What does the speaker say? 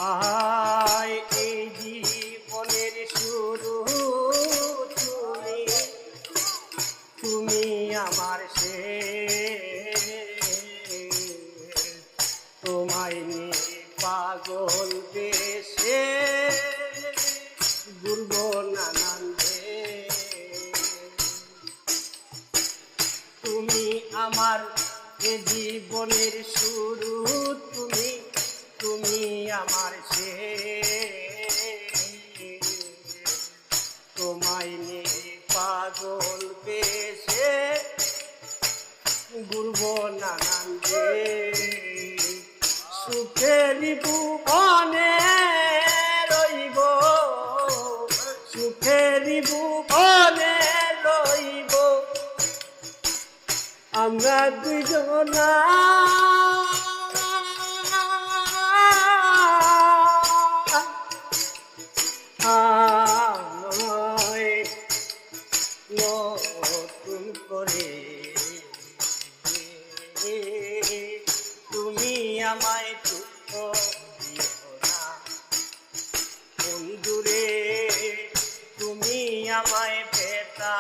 আয় এই জীবনের শুরু তুমি, তুমি আমার শেষ। তোমায় নিয়ে পাগল দেশে ঘুরবো নানান দেশ। তুমি আমার এ জীবনের শুরু তুমি, তুমি আমার শেষ। তোমায় নিয়ে পাগল বেশে ঘুরবো নানান দেশ। সুখেরই ভুবনে রইব, সুখেরই ভুবনে রইব আমরা দুজনা। নতুন করে তুমি আমায় দুঃখ দিও না বন্ধুরে, তুমি আমায় ব্যথা